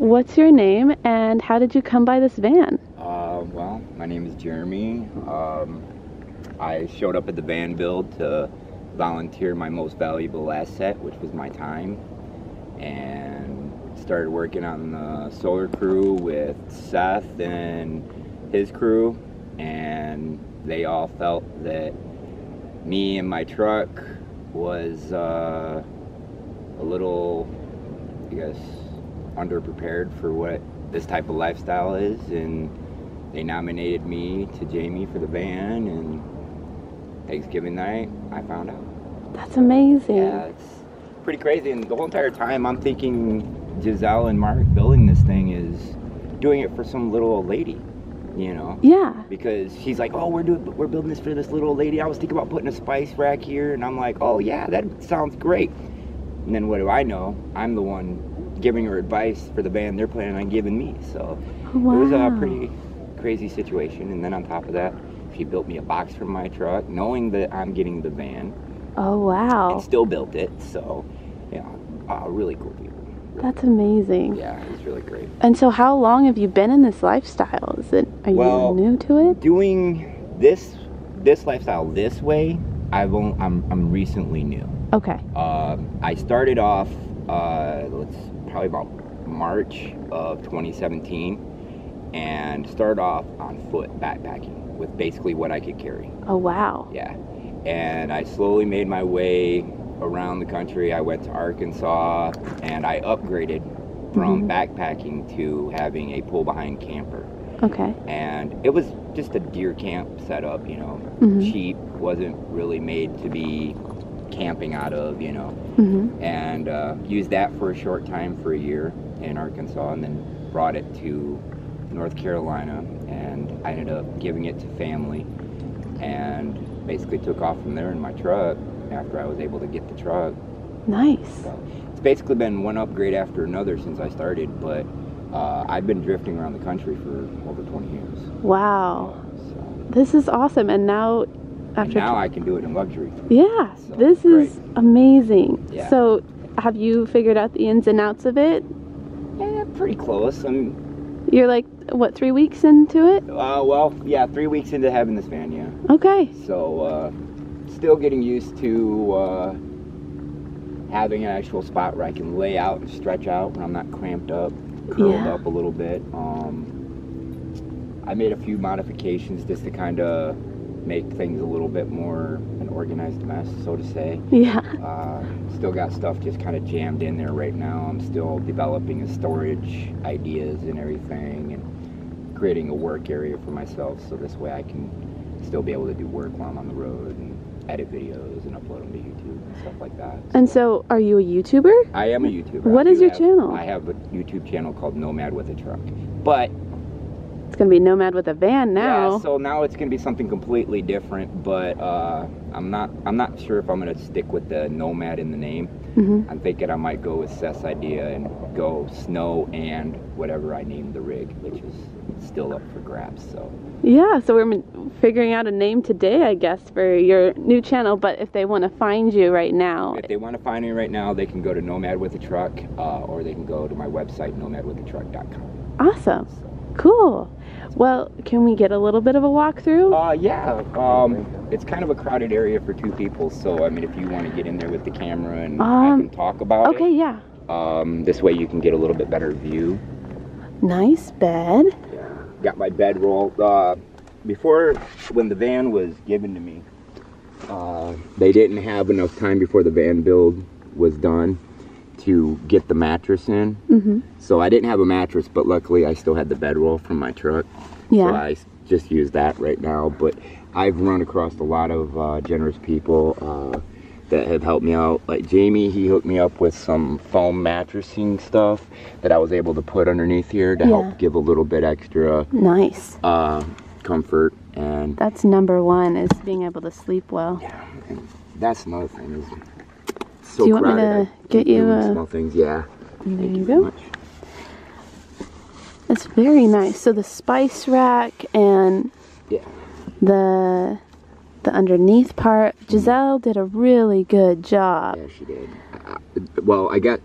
what's your name and how did you come by this van? Well, my name is Jeremy. I showed up at the van build to volunteer my most valuable asset, which was my time, and started working on the solar crew with Seth and his crew, and they all felt that me and my truck was a little, I guess, underprepared for what this type of lifestyle is, and they nominated me to Jamie for the van, and Thanksgiving night I found out. That's amazing. Yeah, it's pretty crazy, and the whole entire time I'm thinking Giselle and Mark building this thing is doing it for some little old lady, you know? Yeah. Because she's like, oh, we're building this for this little old lady. I was thinking about putting a spice rack here, and I'm like, oh yeah, that sounds great. And then what do I know? I'm the one giving her advice for the van they're planning on giving me. So Wow. It was a pretty crazy situation. And then on top of that, she built me a box for my truck, knowing that I'm getting the van. Oh, wow. And still built it. So, yeah, really cool people. That's amazing. Yeah, it was really great. And so how long have you been in this lifestyle? Are you new to it? Doing this lifestyle this way, I'm recently new. Okay. I started off, probably about March of 2017, and started off on foot backpacking with basically what I could carry. Oh, wow. Yeah. And I slowly made my way around the country. I went to Arkansas, and I upgraded from backpacking to having a pull-behind camper. Okay. And it was just a deer camp setup, you know, cheap, wasn't really made to be camping out of, you know, and used that for a short time for a year in Arkansas, and then brought it to North Carolina, and I ended up giving it to family, and basically took off from there in my truck after I was able to get the truck. Nice. So it's basically been one upgrade after another since I started, but I've been drifting around the country for over 20 years. Wow. So, This is awesome. And now now I can do it in luxury. Yeah, So, this is amazing. Yeah. So have you figured out the ins and outs of it? Yeah, pretty close. You're like, what, 3 weeks into it? Well, yeah, 3 weeks into having this van, yeah. Okay. So, still getting used to having an actual spot where I can lay out and stretch out when I'm not cramped up, curled up a little bit. I made a few modifications just to kind of make things a little bit more an organized mess, so to say. Yeah. Still got stuff just kind of jammed in there right now. I'm still developing a storage ideas and everything, and creating a work area for myself, so this way I can still be able to do work while I'm on the road and edit videos and upload them to YouTube and stuff like that. And so, are you a YouTuber? I am a YouTuber. What is your channel? I have a YouTube channel called Nomad with a Truck, but It's gonna be Nomad with a Van now. yeah, so now it's gonna be something completely different, but I'm not sure if I'm gonna stick with the Nomad in the name. I'm thinking I might go with Seth's idea and go snow and whatever I name the rig, which is still up for grabs. So Yeah, so we're figuring out a name today, I guess, for your new channel. But if they want to find you right now, if they want to find me right now, they can go to Nomad with a Truck, or they can go to my website, nomadwithatruck.com. awesome, cool. Well, can we get a little bit of a walkthrough? Yeah. It's kind of a crowded area for two people, so I mean, if you want to get in there with the camera and I can talk about it. Okay, yeah. This way you can get a little bit better view. Nice bed. Yeah. Got my bedroll. Before, when the van was given to me, they didn't have enough time before the van build was done to get the mattress in. So I didn't have a mattress, but luckily I still had the bedroll from my truck. Yeah. So I just use that right now. But I've run across a lot of generous people that have helped me out. Like Jamie, he hooked me up with some foam mattressing stuff that I was able to put underneath here to help give a little bit extra Nice. comfort. And That's number one, is being able to sleep well. yeah, and that's another thing. Is Do you want me to get you a... small things? Yeah. There you go. It's very nice. So the spice rack and the underneath part, Giselle did a really good job. Yeah, she did. Well, I got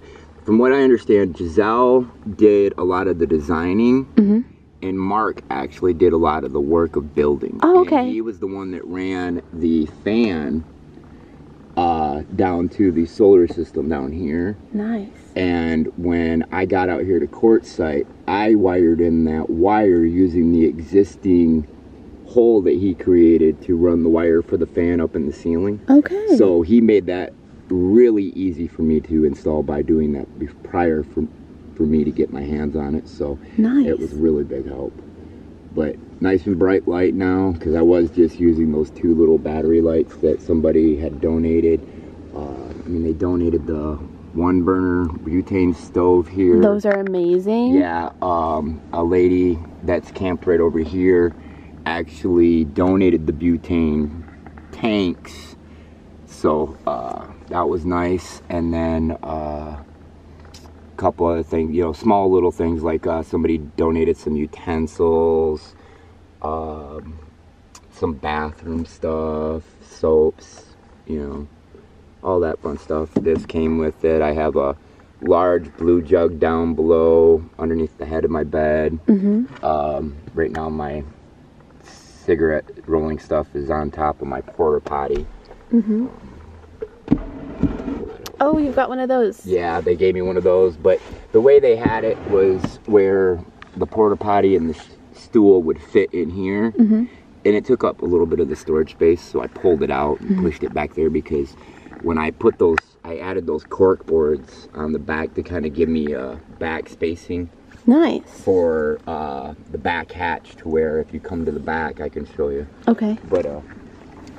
from what I understand, Giselle did a lot of the designing, and Mark actually did a lot of the work of building. Oh, okay. And he was the one that ran the fan down to the solar system down here. Nice. And when I got out here to Quartzsite, I wired in that wire using the existing hole that he created to run the wire for the fan up in the ceiling. Okay. So he made that really easy for me to install by doing that prior for me to get my hands on it. So nice. It was really big help. But nice and bright light now, because I was just using those 2 little battery lights that somebody had donated. I mean, they donated the 1 burner butane stove here. Those are amazing. Yeah, a lady that's camped right over here actually donated the butane tanks, so that was nice. And then a couple other things, you know, small little things, like somebody donated some utensils, some bathroom stuff, soaps, you know, all that fun stuff. This came with it. I have a large blue jug down below underneath the head of my bed. Right now my cigarette rolling stuff is on top of my porta potty. Oh, you've got one of those. Yeah, they gave me one of those, but the way they had it was where the porta potty and the stool would fit in here, and it took up a little bit of the storage space, so I pulled it out and pushed it back there, because when I put those, I added those cork boards on the back to kind of give me a back spacing. Nice. For the back hatch, to where if you come to the back, I can show you. Okay. But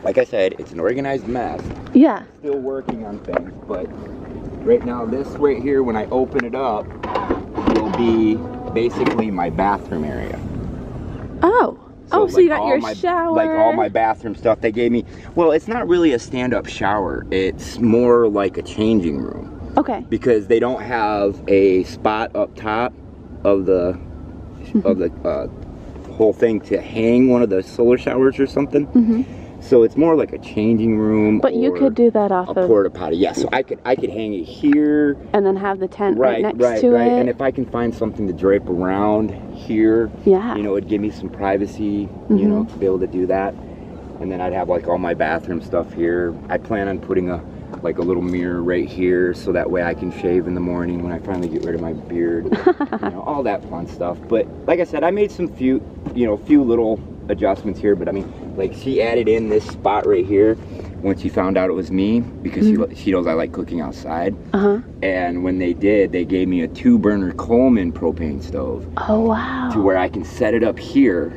like I said, it's an organized mess. Yeah. Still working on things, but right now this right here, when I open it up, will be basically my bathroom area. Oh. So, so like you got your shower. Like all my bathroom stuff they gave me. Well, it's not really a stand-up shower. It's more like a changing room. Okay. Because they don't have a spot up top of the whole thing to hang one of the solar showers or something. So it's more like a changing room. But you could do that off a porta potty. Yeah, so I could hang it here and then have the tent right next to it. And if I can find something to drape around here, yeah, you know, it'd give me some privacy, you know, to be able to do that. And then I'd have like all my bathroom stuff here. I plan on putting a little mirror right here, so that way I can shave in the morning when I finally get rid of my beard. You know, all that fun stuff. But like I said, I made some few little adjustments here. But I mean, like, she added in this spot right here when she found out it was me, because she knows I like cooking outside. And when they did, they gave me a 2-burner Coleman propane stove. Oh wow. To where I can set it up here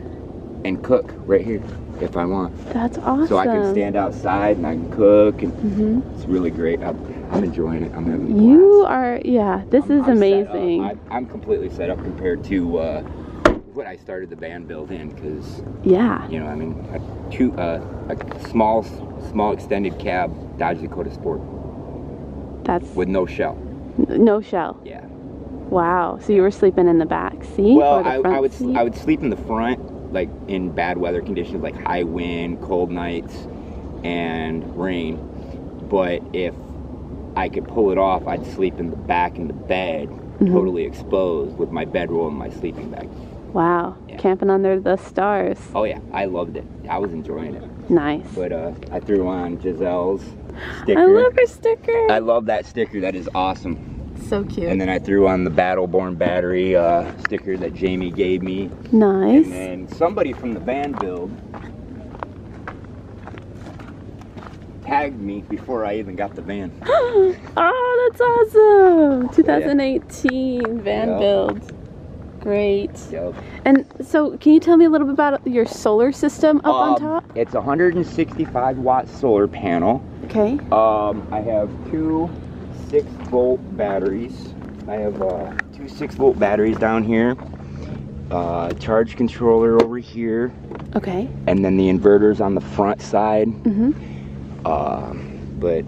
and cook right here if I want. That's awesome. So I can stand outside and I can cook, and it's really great. I'm enjoying it. I'm having a blast. You are, yeah, this is amazing. I'm completely set up compared to what I started the van build in, because yeah, you know, I mean, a small extended cab Dodge Dakota Sport. That's with no shell. No shell. Yeah. Wow. So you were sleeping in the back seat? Well, or the front seat? I would sleep in the front, like in bad weather conditions, like high wind, cold nights, and rain. But if I could pull it off, I'd sleep in the back in the bed, totally exposed, with my bedroll and my sleeping bag. Wow. Yeah. Camping under the stars. Oh yeah, I loved it. I was enjoying it. Nice. But I threw on Giselle's sticker. I love her sticker. I love that sticker. That is awesome. So cute. And then I threw on the Battleborn battery sticker that Jamie gave me. Nice. And then somebody from the van build tagged me before I even got the van. Oh, that's awesome. 2018 van build. Great. Yep. And so, can you tell me a little bit about your solar system up on top? It's a 165 watt solar panel. Okay. I have 2 6-volt batteries. I have 2 6-volt batteries down here. Charge controller over here. Okay. And then the inverters on the front side. But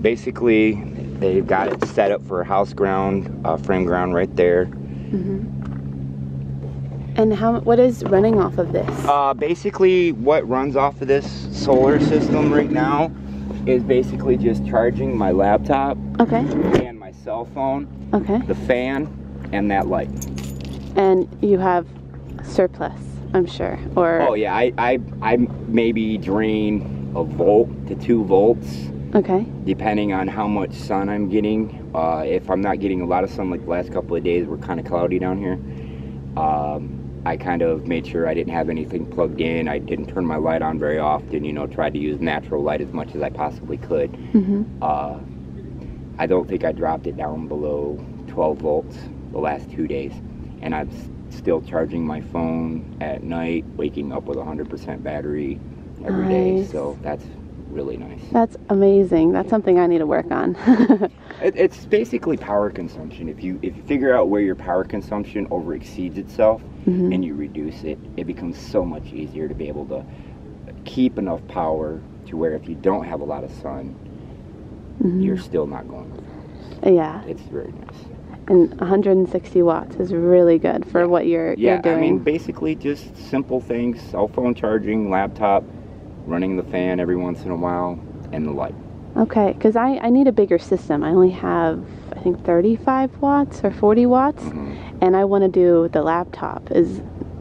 basically, they've got it set up for house ground, frame ground right there. And what is running off of this? Basically, what runs off of this solar system right now is basically just charging my laptop and my cell phone, Okay. the fan, and that light. And you have surplus, I'm sure, or... Oh yeah, I maybe drain a volt to 2 volts. Okay. Depending on how much sun I'm getting. If I'm not getting a lot of sun, like the last couple of days, we're kind of cloudy down here. I kind of made sure I didn't have anything plugged in. I didn't turn my light on very often, you know, tried to use natural light as much as I possibly could. I don't think I dropped it down below 12 volts the last 2 days. And I'm still charging my phone at night, waking up with 100% battery every day. So that's really nice. That's amazing. That's something I need to work on. It's basically power consumption. If you figure out where your power consumption over exceeds itself and you reduce it, it becomes so much easier to be able to keep enough power to where if you don't have a lot of sun, you're still not going over. Yeah. It's very nice. And 160 watts is really good for what you're doing. I mean, basically just simple things: cell phone charging, laptop, running the fan every once in a while, and the light. Okay, because I need a bigger system. I only have, I think, 35 watts or 40 watts, and I want to do the laptop.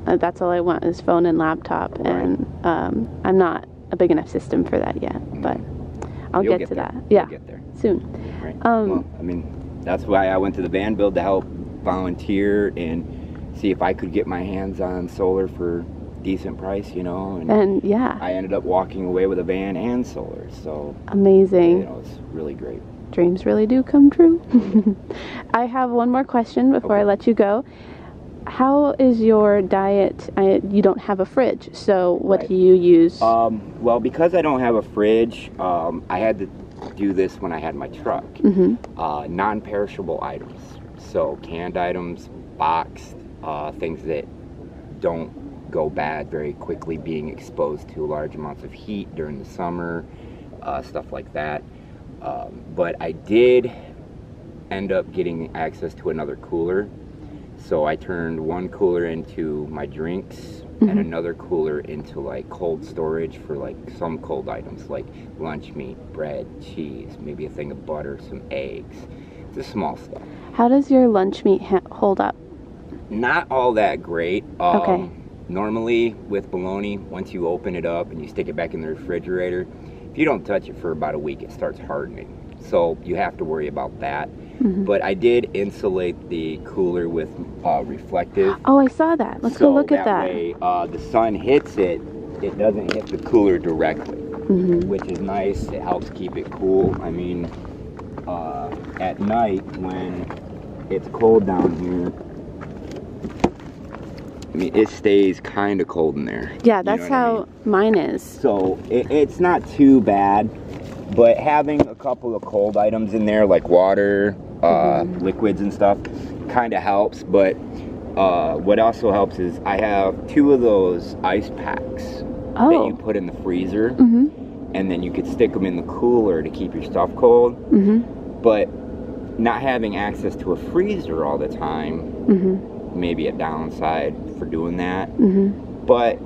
That's all I want is phone and laptop, and I'm not a big enough system for that yet, but I'll get to that. Yeah, You'll get there soon. Right. Well, I mean, that's why I went to the van build, to help volunteer and see if I could get my hands on solar for decent price, you know, and yeah, I ended up walking away with a van and solar, so amazing. You know, it's really great. Dreams really do come true. I have one more question before I let you go. How is your diet? You don't have a fridge, so what do you use? Well, because I don't have a fridge, I had to do this when I had my truck. Non-perishable items, so canned items, boxed, things that don't go bad very quickly, being exposed to large amounts of heat during the summer, stuff like that. But I did end up getting access to another cooler, so I turned one cooler into my drinks and another cooler into like cold storage for like some cold items like lunch meat, bread, cheese, maybe a thing of butter, some eggs, just small stuff. How does your lunch meat hold up? Not all that great. Okay. Normally with bologna, once you open it up and you stick it back in the refrigerator, if you don't touch it for about a week, it starts hardening. So you have to worry about that. But I did insulate the cooler with reflective. Oh, I saw that. Let's go look at that. Way, the sun hits it, it doesn't hit the cooler directly, which is nice. It helps keep it cool. I mean, at night when it's cold down here, I mean, it stays kind of cold in there. Yeah, that's how mine is. So it's not too bad, but having a couple of cold items in there, like water, liquids and stuff, kind of helps. But what also helps is I have 2 of those ice packs that you put in the freezer, and then you could stick them in the cooler to keep your stuff cold. But not having access to a freezer all the time, maybe a downside for doing that, but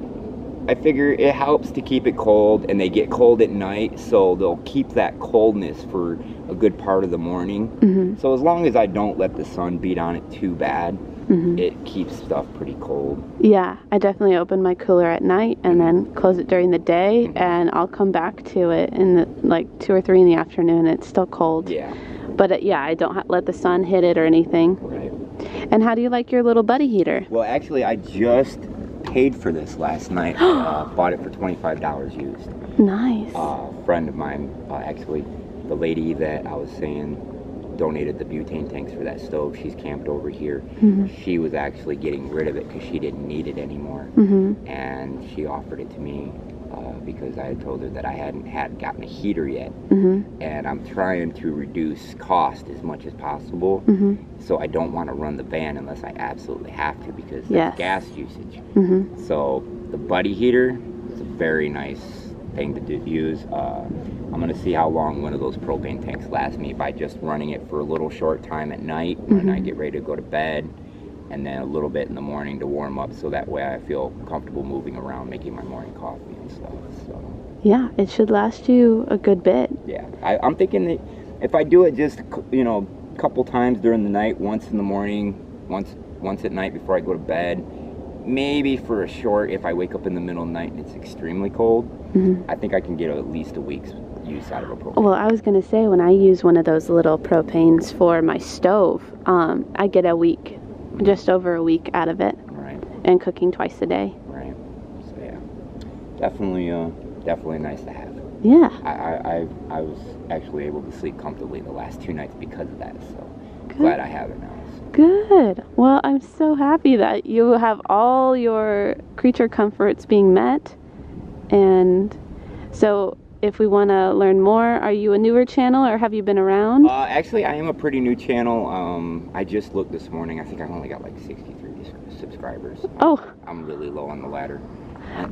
I figure it helps to keep it cold, and they get cold at night, so they'll keep that coldness for a good part of the morning. So as long as I don't let the sun beat on it too bad, it keeps stuff pretty cold. Yeah, I definitely open my cooler at night and then close it during the day, and I'll come back to it in the, like 2 or 3 in the afternoon. It's still cold. Yeah. But yeah, I don't let the sun hit it or anything. Right. And how do you like your little buddy heater? Well, actually, I just paid for this last night. Bought it for $25 used. Nice. A friend of mine, actually, the lady that I was saying donated the butane tanks for that stove, she's camped over here. She was actually getting rid of it because she didn't need it anymore. And she offered it to me because I had told her that I hadn't gotten a heater yet. And I'm trying to reduce cost as much as possible. So I don't want to run the van unless I absolutely have to, because that's gas usage. So the buddy heater is a very nice thing to use. I'm going to see how long one of those propane tanks lasts me by just running it for a little short time at night when I get ready to go to bed, and then a little bit in the morning to warm up, so that way I feel comfortable moving around, making my morning coffee and stuff. So yeah, it should last you a good bit. Yeah, I'm thinking that if I do it just, you know, couple times during the night, once in the morning, once at night before I go to bed. Maybe for a short, if I wake up in the middle of the night and it's extremely cold, I think I can get at least a week's use out of a propane. Well, I was going to say, when I use one of those little propanes for my stove, I get a week, just over a week out of it. Right. And cooking twice a day. Right. So yeah, definitely nice to have. Yeah. I was actually able to sleep comfortably the last 2 nights because of that, so glad I have it now. Good. Well, I'm so happy that you have all your creature comforts being met. And so if we want to learn more, are you a newer channel or have you been around? Actually, I am a pretty new channel. I just looked this morning. I think I've only got like 63 subscribers. Oh. I'm really low on the ladder.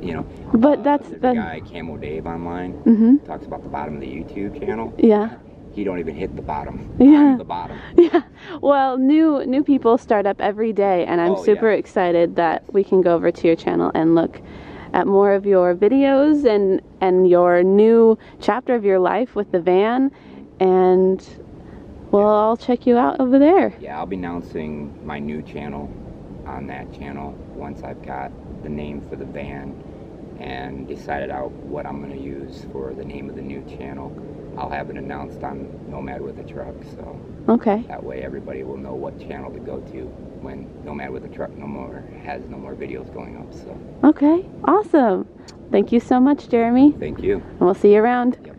You know, but that's the guy Camo Dave online talks about the bottom of the YouTube channel. Yeah. He don't even hit the bottom. Yeah. I'm the bottom. Yeah. Well, new people start up every day, and I'm super excited that we can go over to your channel and look at more of your videos and your new chapter of your life with the van, and I'll check you out over there. Yeah, I'll be announcing my new channel on that channel once I've got the name for the van and decided out what I'm going to use for the name of the new channel. I'll have it announced on Nomad with a Truck, so that way everybody will know what channel to go to when Nomad with a Truck has no more videos going up. So okay, awesome. Thank you so much, Jeremy. Thank you. And we'll see you around. Yep.